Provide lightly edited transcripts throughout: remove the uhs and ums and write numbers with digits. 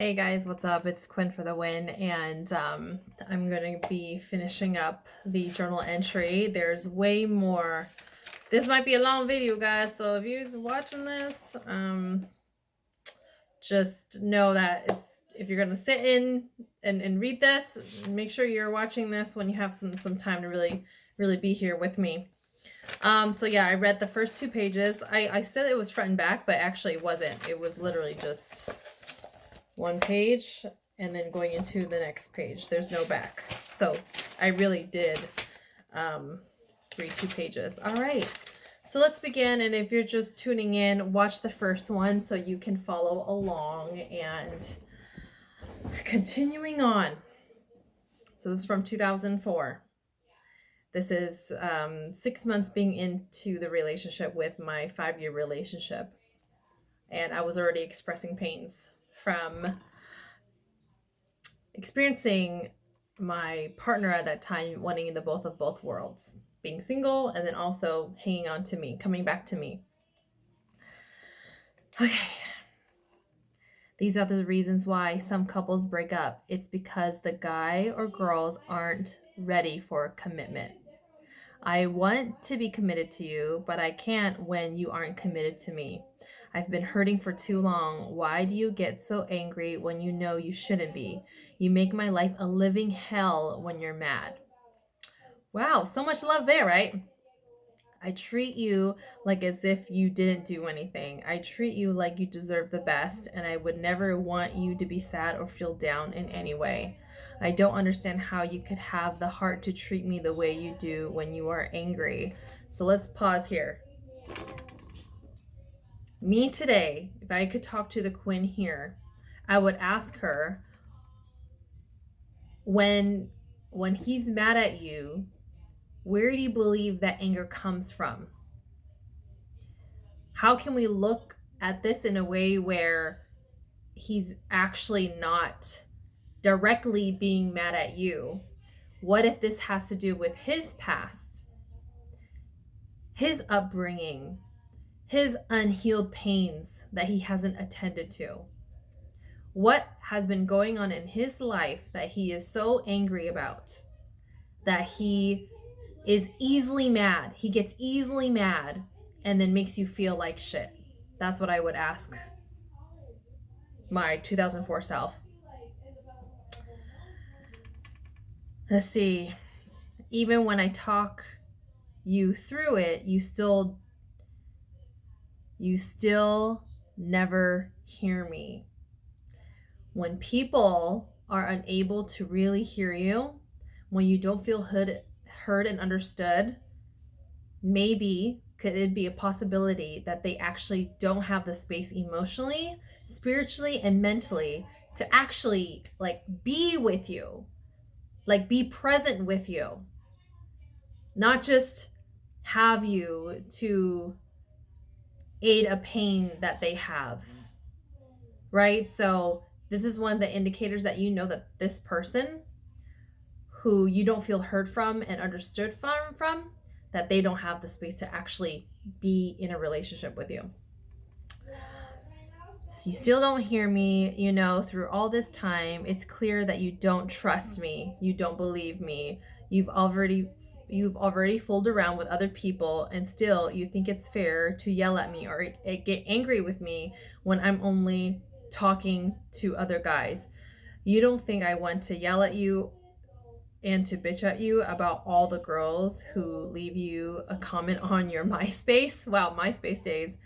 Hey guys, what's up? It's Quynhforthewin, and I'm going to be finishing up the journal entry. There's way more. This might be a long video, guys, so if you're watching this, just know that if you're going to sit in and read this, make sure you're watching this when you have some time to really be here with me. So yeah, I read the first 2 pages. I said it was front and back, but actually it wasn't. It was literally just one page and then going into the next page. There's no back. So I really did read 2 pages. All right, so let's begin. And if you're just tuning in, watch the first one so you can follow along. And continuing on. So this is from 2004. This is 6 months being into the relationship with my 5-year relationship. And I was already expressing pains from experiencing my partner at that time wanting the both of both worlds, being single and then also hanging on to me, coming back to me. Okay. These are the reasons why some couples break up. It's because the guy or girls aren't ready for commitment. I want to be committed to you, but I can't when you aren't committed to me. I've been hurting for too long. Why do you get so angry when you know you shouldn't be? You make my life a living hell when you're mad. Wow, so much love there, right? I treat you like as if you didn't do anything. I treat you like you deserve the best, and I would never want you to be sad or feel down in any way. I don't understand how you could have the heart to treat me the way you do when you are angry. So let's pause here. Me today, if I could talk to the Quinn here, I would ask her, when he's mad at you, where do you believe that anger comes from? How can we look at this in a way where he's actually not directly being mad at you? What if this has to do with his past, his upbringing, his unhealed pains that he hasn't attended to? What has been going on in his life that he is so angry about, that he is easily mad? He gets easily mad and then makes you feel like shit. That's what I would ask my 2004 self. Let's see. Even when I talk you through it, you still never hear me. When people are unable to really hear you, when you don't feel heard and understood, maybe could it be a possibility that they actually don't have the space emotionally, spiritually, and mentally to actually be with you, be present with you, not just have you to aid a pain that they have, right? So this is one of the indicators that you know that this person who you don't feel heard from and understood from, that they don't have the space to actually be in a relationship with you. So you still don't hear me, through all this time. It's clear that you don't trust me. You don't believe me. You've already fooled around with other people, and still you think it's fair to yell at me or get angry with me when I'm only talking to other guys. You don't think I want to yell at you and to bitch at you about all the girls who leave you a comment on your MySpace? Wow, MySpace days.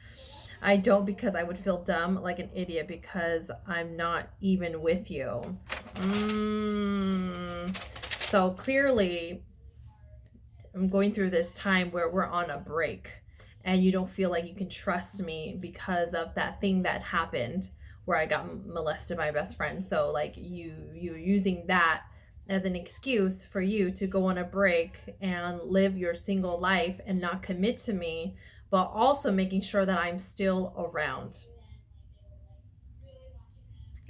I don't, because I would feel dumb like an idiot because I'm not even with you. So clearly, I'm going through this time where we're on a break and you don't feel like you can trust me because of that thing that happened where I got molested by my best friend. So you're using that as an excuse for you to go on a break and live your single life and not commit to me, but also making sure that I'm still around.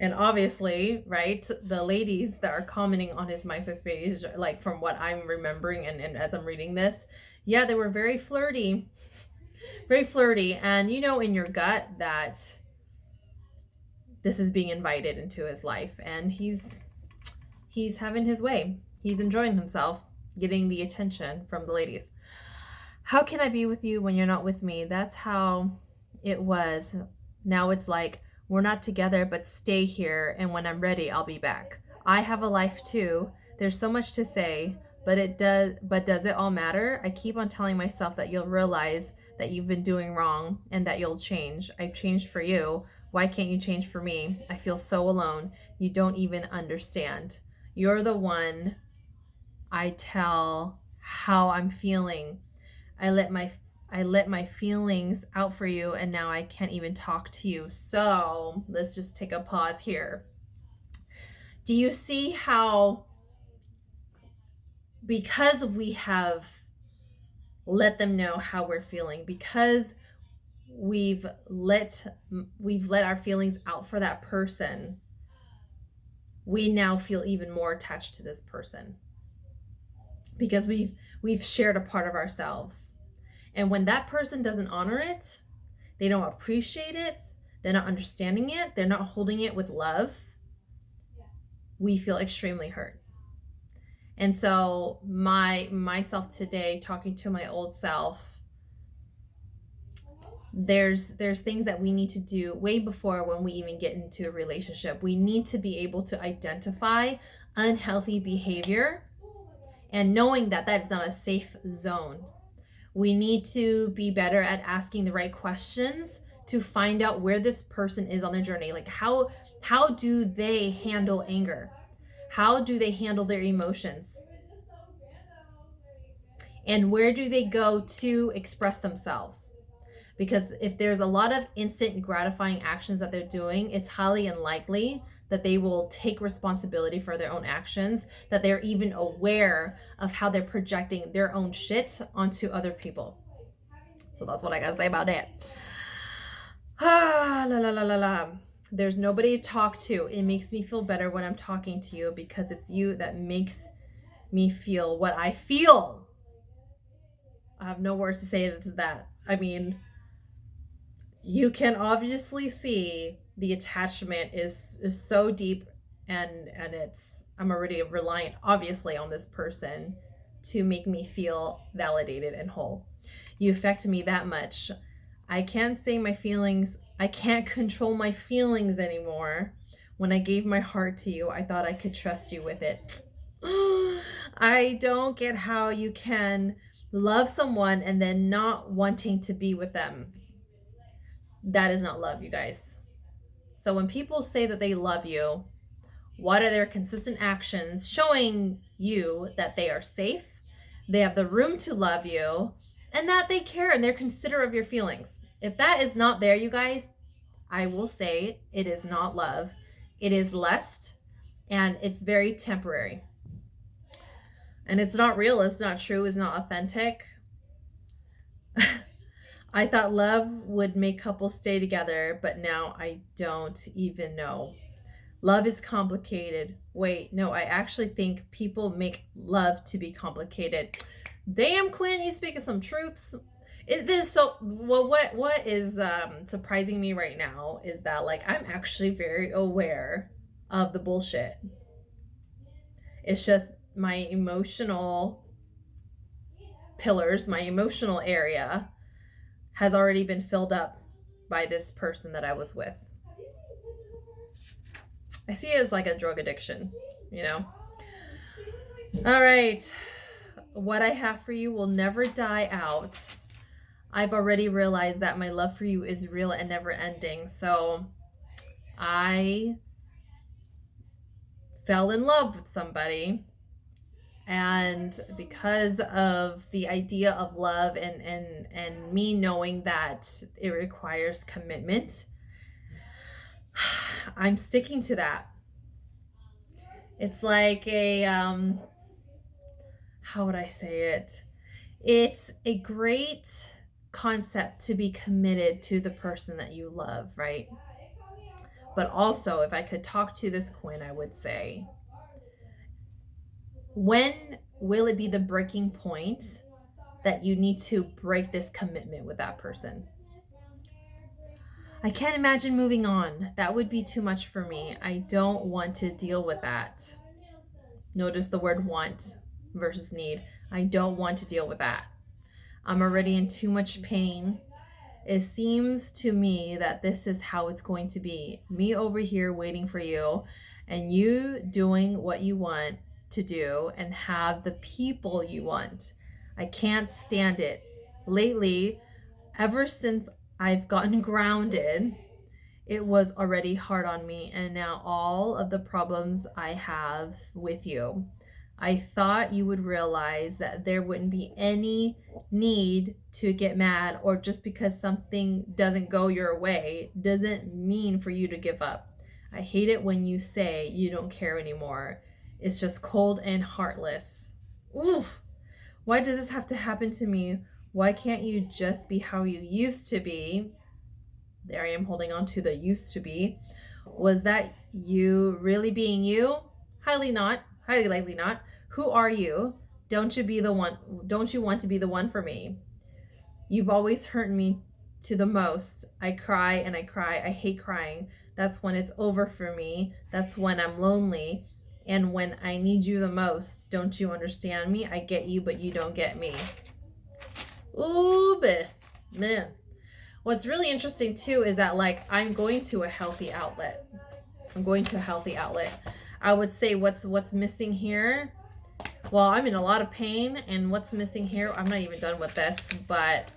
And obviously, right, the ladies that are commenting on his MySpace page, from what I'm remembering and as I'm reading this, yeah, they were very flirty. Very flirty. And in your gut that this is being invited into his life, and he's having his way. He's enjoying himself, getting the attention from the ladies. How can I be with you when you're not with me? That's how it was. Now it's like, we're not together, but stay here, and when I'm ready, I'll be back. I have a life too. There's so much to say, but does it all matter? I keep on telling myself that you'll realize that you've been doing wrong and that you'll change. I've changed for you. Why can't you change for me? I feel so alone. You don't even understand. You're the one I tell how I'm feeling. I let my feelings out for you, and now I can't even talk to you. So let's just take a pause here. Do you see how, because we have let them know how we're feeling, because we've let our feelings out for that person, we now feel even more attached to this person because we've shared a part of ourselves. And when that person doesn't honor it, they don't appreciate it, they're not understanding it, they're not holding it with love, we feel extremely hurt. And so myself today, talking to my old self, there's things that we need to do way before when we even get into a relationship. We need to be able to identify unhealthy behavior and knowing that that is not a safe zone. We need to be better at asking the right questions to find out where this person is on their journey. Like how do they handle anger? How do they handle their emotions? And where do they go to express themselves? Because if there's a lot of instant gratifying actions that they're doing, it's highly unlikely that they will take responsibility for their own actions, that they're even aware of how they're projecting their own shit onto other people. So that's what I gotta say about it. La la la la la. There's nobody to talk to. It makes me feel better when I'm talking to you because it's you that makes me feel what I feel. I have no words to say to that. I mean, you can obviously see the attachment is so deep, and I'm already reliant obviously on this person to make me feel validated and whole. You affect me that much. I can't say my feelings. I can't control my feelings anymore. When I gave my heart to you, I thought I could trust you with it. I don't get how you can love someone and then not wanting to be with them. That is not love, you guys. So when people say that they love you, what are their consistent actions showing you that they are safe, they have the room to love you, and that they care and they're considerate of your feelings? If that is not there, you guys, I will say it is not love. It is lust, and it's very temporary. And it's not real, it's not true, it's not authentic. I thought love would make couples stay together, but now I don't even know. Love is complicated. Wait, no, I actually think people make love to be complicated. Damn, Quynh, you speaking some truths. It is so, well, what is surprising me right now is that, like, I'm actually very aware of the bullshit. It's just my emotional pillars, my emotional area has already been filled up by this person that I was with. I see it as like a drug addiction, you know? All right. What I have for you will never die out. I've already realized that my love for you is real and never ending. So I fell in love with somebody, and because of the idea of love and me knowing that it requires commitment, I'm sticking to that. It's like a how would I say it? It's a great concept to be committed to the person that you love, right? But also, if I could talk to this Quynh, I would say, when will it be the breaking point that you need to break this commitment with that person? I can't imagine moving on. That would be too much for me. I don't want to deal with that. Notice the word want versus need. I don't want to deal with that. I'm already in too much pain. It seems to me that this is how it's going to be. Me over here waiting for you, and you doing what you want to do and have the people you want. I can't stand it. Lately, ever since I've gotten grounded, it was already hard on me, and now all of the problems I have with you. I thought you would realize that there wouldn't be any need to get mad, or just because something doesn't go your way doesn't mean for you to give up. I hate it when you say you don't care anymore. It's just cold and heartless. Oof. Why does this have to happen to me? Why can't you just be how you used to be? There I am holding on to the used to be. Was that you really being you? Highly not. Highly likely not. Who are you? Don't you want to be the one for me? You've always hurt me to the most. I cry and I cry. I hate crying. That's when it's over for me. That's when I'm lonely. And when I need you the most. Don't you understand me? I get you, but you don't get me. Ooh, man. What's really interesting too is that, like, I'm going to a healthy outlet. I would say what's missing here. Well, I'm in a lot of pain, and what's missing here, I'm not even done with this, but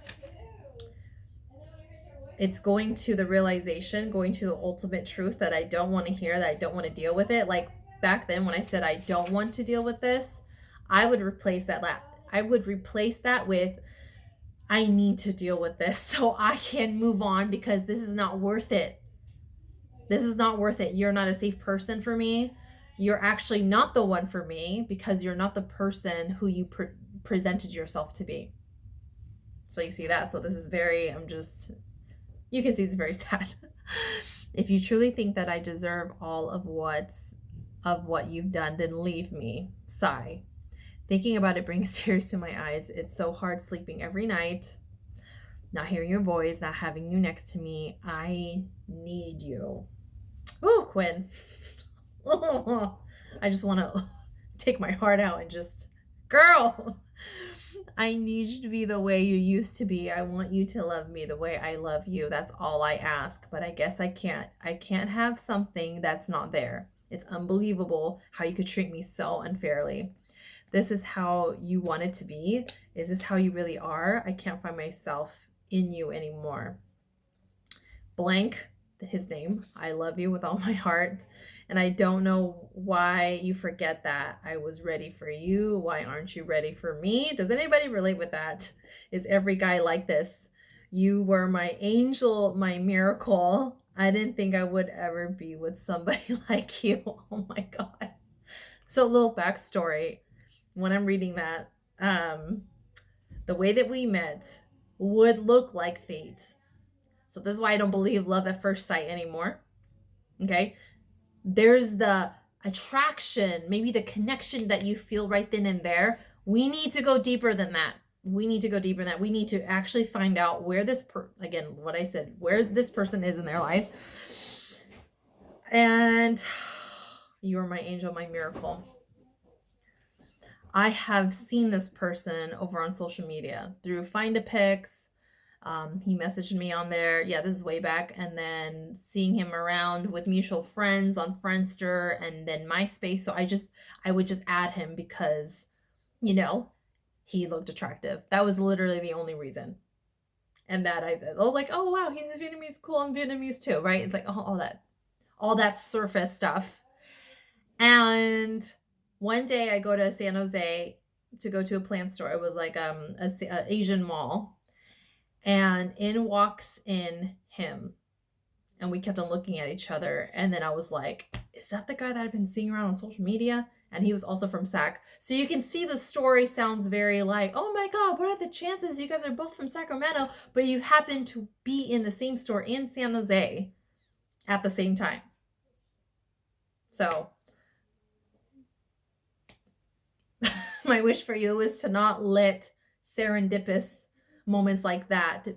it's going to the realization, going to the ultimate truth that I don't want to hear, that I don't want to deal with it. Like back then when I said I don't want to deal with this, I would replace that with I need to deal with this so I can move on, because this is not worth it. You're not a safe person for me. You're actually not the one for me, because you're not the person who you presented yourself to be. So you see that. So this is you can see it's very sad. If you truly think that I deserve all of what you've done, then leave me. Sigh. Thinking about it brings tears to my eyes. It's so hard sleeping every night, not hearing your voice, not having you next to me. I need you. Ooh, Quynh. I just want to take my heart out and just, girl, I need you to be the way you used to be. I want you to love me the way I love you. That's all I ask. But I guess I can't. I can't have something that's not there. It's unbelievable how you could treat me so unfairly. This is how you want it to be? Is this how you really are? I can't find myself in you anymore. Blank, his name. I love you with all my heart. And I don't know why you forget that I was ready for you. Why aren't you ready for me? Does anybody relate with that? Is every guy like this? You were my angel, my miracle. I didn't think I would ever be with somebody like you. Oh my God. So a little backstory. When I'm reading that, the way that we met would look like fate. So this is why I don't believe love at first sight anymore. Okay? There's the attraction, maybe the connection that you feel right then and there. We need to go deeper than that. We need to actually find out where where this person is in their life. And you're my angel, my miracle. I have seen this person over on social media through Find-A-Pics. He messaged me on there. Yeah, this is way back. And then seeing him around with mutual friends on Friendster and then MySpace. So I would just add him because, he looked attractive. That was literally the only reason. And that oh wow, he's a Vietnamese, cool, I'm Vietnamese too, right? It's like all that surface stuff. And one day I go to San Jose to go to a plant store. It was like a Asian mall. And in walks in him. And we kept on looking at each other. And then I was like, is that the guy that I've been seeing around on social media? And he was also from Sac. So you can see the story sounds very like, oh my God, what are the chances you guys are both from Sacramento, but you happen to be in the same store in San Jose at the same time. So my wish for you is to not let serendipitous moments like that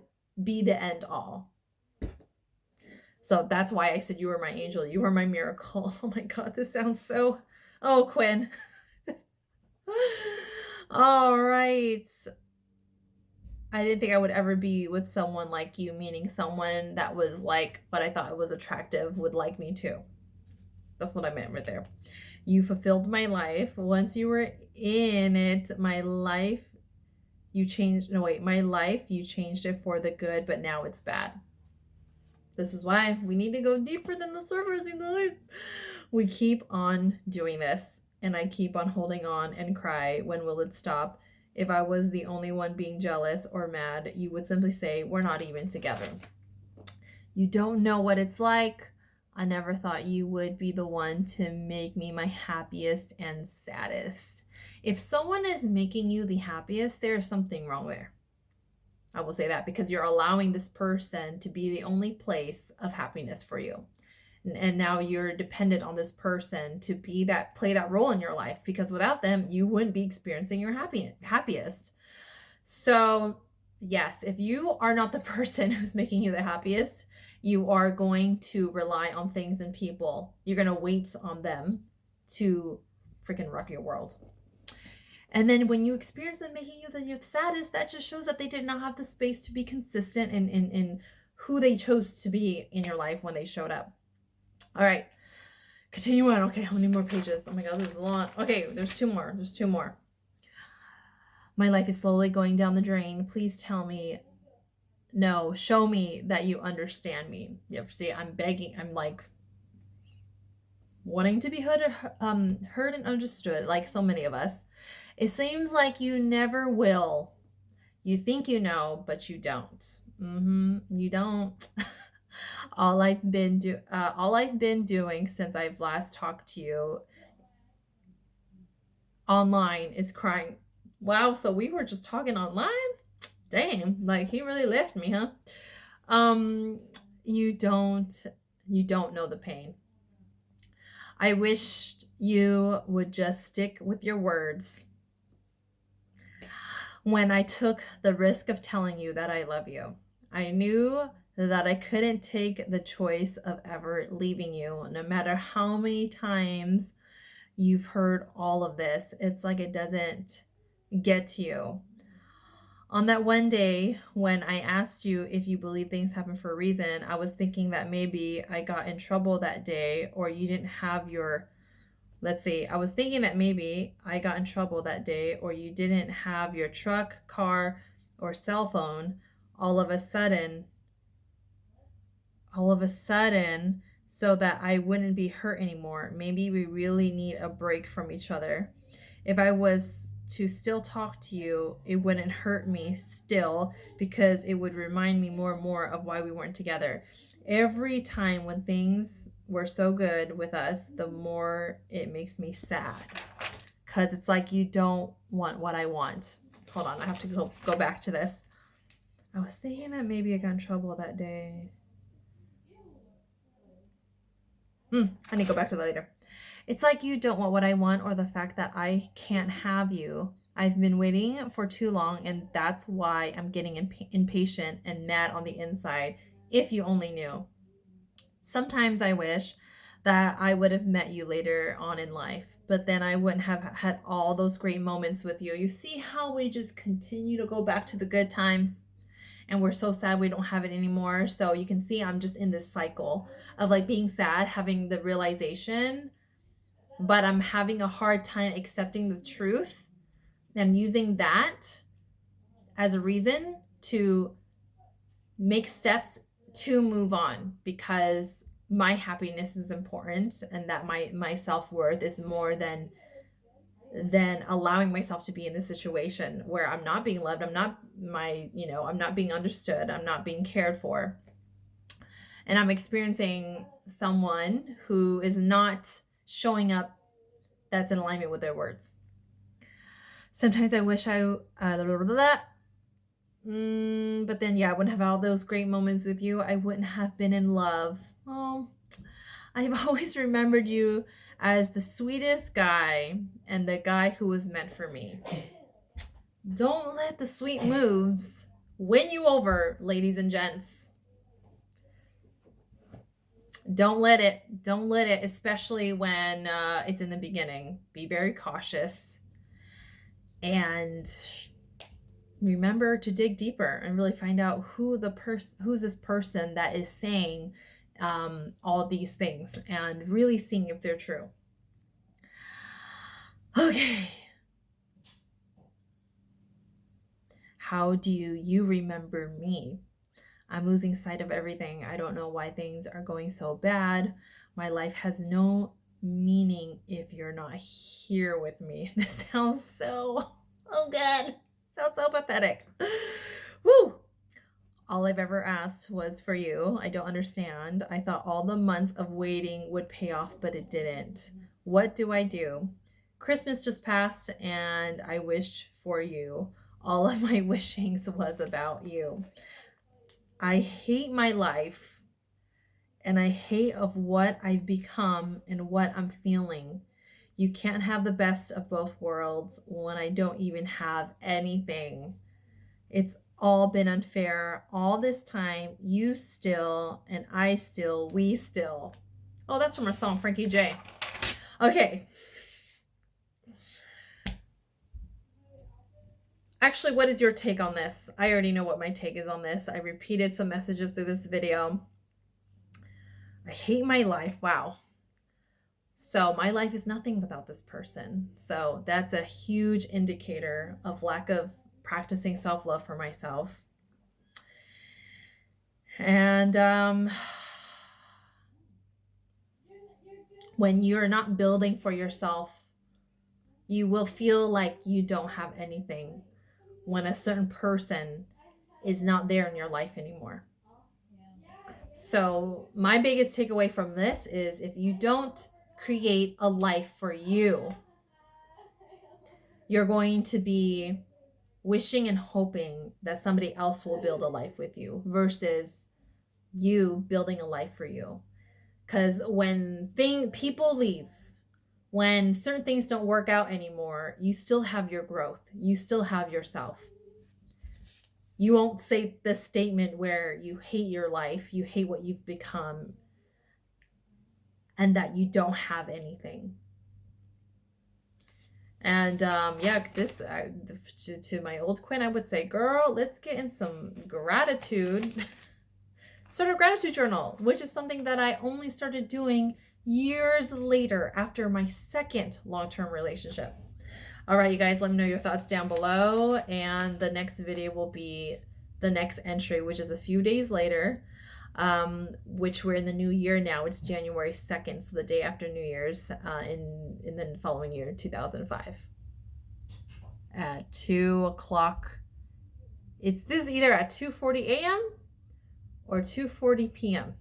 be the end all. So that's why I said you were my angel. You were my miracle. Oh my God, this sounds so... Oh, Quynh. All right. I didn't think I would ever be with someone like you, meaning someone that was like what I thought was attractive would like me too. That's what I meant right there. You fulfilled my life. Once you were in it, my life, you changed. No, wait, my life, you changed it for the good, but now it's bad. This is why we need to go deeper than the surface, you guys. We keep on doing this, and I keep on holding on and cry. When will it stop? If I was the only one being jealous or mad, you would simply say, we're not even together. You don't know what it's like. I never thought you would be the one to make me my happiest and saddest. If someone is making you the happiest, there's something wrong there. I will say that, because you're allowing this person to be the only place of happiness for you. And now you're dependent on this person to be that, play that role in your life, because without them, you wouldn't be experiencing your happiest. So yes, if you are not the person who's making you the happiest, you are going to rely on things and people. You're going to wait on them to freaking rock your world. And then when you experience them making you the saddest, that just shows that they did not have the space to be consistent in who they chose to be in your life when they showed up. All right, continue on. Okay, how many more pages? Oh my God, this is a lot. Okay, there's two more. There's two more. My life is slowly going down the drain. Please tell me, no, show me that you understand me. You ever see, I'm begging, I'm like wanting to be heard and understood, like so many of us. It seems like you never will. You think you know, but you don't. You don't. All I've been doing since I've last talked to you online is crying. Wow, so we were just talking online? Dang, like he really left me, huh? You don't know the pain. I wished you would just stick with your words. When I took the risk of telling you that I love you, I knew that I couldn't take the choice of ever leaving you. No matter how many times you've heard all of this, it's like it doesn't get to you. On that one day when I asked you if you believe things happen for a reason, I was thinking that maybe I got in trouble that day, or you didn't have your... I was thinking that maybe I got in trouble that day, or you didn't have your truck, car, or cell phone all of a sudden, so that I wouldn't be hurt anymore. Maybe we really need a break from each other. If I was to still talk to you, it wouldn't hurt me still, because it would remind me more and more of why we weren't together. Every time when things were so good with us, the more it makes me sad, because it's like you don't want what I want. Hold on, I have to go back to this. I was thinking that maybe I got in trouble that day. I need to go back to that later. It's like you don't want what I want, or the fact that I can't have you. I've been waiting for too long, and that's why I'm getting impatient and mad on the inside. If you only knew. Sometimes I wish that I would have met you later on in life, but then I wouldn't have had all those great moments with you. You see how we just continue to go back to the good times, and we're so sad we don't have it anymore. So you can see I'm just in this cycle of like being sad, having the realization, but I'm having a hard time accepting the truth and using that as a reason to make steps to move on, because my happiness is important, and that my self-worth is more than allowing myself to be in this situation where I'm not being loved, I'm not being understood, I'm not being cared for, and I'm experiencing someone who is not showing up that's in alignment with their words. Sometimes I wish but then I wouldn't have all those great moments with you. I wouldn't have been in love. Oh, I've always remembered you as the sweetest guy and the guy who was meant for me. Don't let the sweet moves win you over, ladies and gents. Don't let it, especially when it's in the beginning. Be very cautious and remember to dig deeper and really find out who's this person that is saying all of these things, and really seeing if they're true. Okay. How do you remember me? I'm losing sight of everything. I don't know why things are going so bad. My life has no meaning if you're not here with me. This sounds so, oh God, sounds so pathetic. Woo! All I've ever asked was for you. I don't understand. I thought all the months of waiting would pay off, but it didn't. What do I do? Christmas just passed and I wished for you. All of my wishings was about you. I hate my life and I hate of what I've become and what I'm feeling. You can't have the best of both worlds when I don't even have anything. It's all been unfair all this time. You still, and I still, we still. Oh, that's from our song, Frankie J. Okay. Actually, what is your take on this? I already know what my take is on this. I repeated some messages through this video. I hate my life. Wow. So my life is nothing without this person. So that's a huge indicator of lack of practicing self-love for myself. And when you're not building for yourself, you will feel like you don't have anything when a certain person is not there in your life anymore. So my biggest takeaway from this is, if you don't create a life for you, you're going to be wishing and hoping that somebody else will build a life with you versus you building a life for you. Because when people leave, when certain things don't work out anymore, you still have your growth. You still have yourself. You won't say the statement where you hate your life, you hate what you've become, and that you don't have anything. And yeah, this to my old Quinn, I would say, girl, let's get in some gratitude. Start a gratitude journal, which is something that I only started doing years later after my second long-term relationship. All right, you guys, let me know your thoughts down below. And the next video will be the next entry, which is a few days later, which we're in the new year now. It's January 2nd, so the day after New Year's in the following year, 2005. At 2 o'clock. This is either at 2:40 a.m. or 2:40 p.m.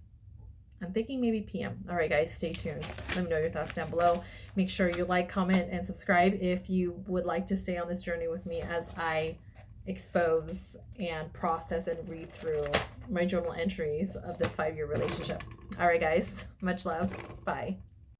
I'm thinking maybe p.m. All right, guys, stay tuned. Let me know your thoughts down below. Make sure you like, comment, and subscribe if you would like to stay on this journey with me as I expose and process and read through my journal entries of this 5-year relationship. All right, guys, much love. Bye.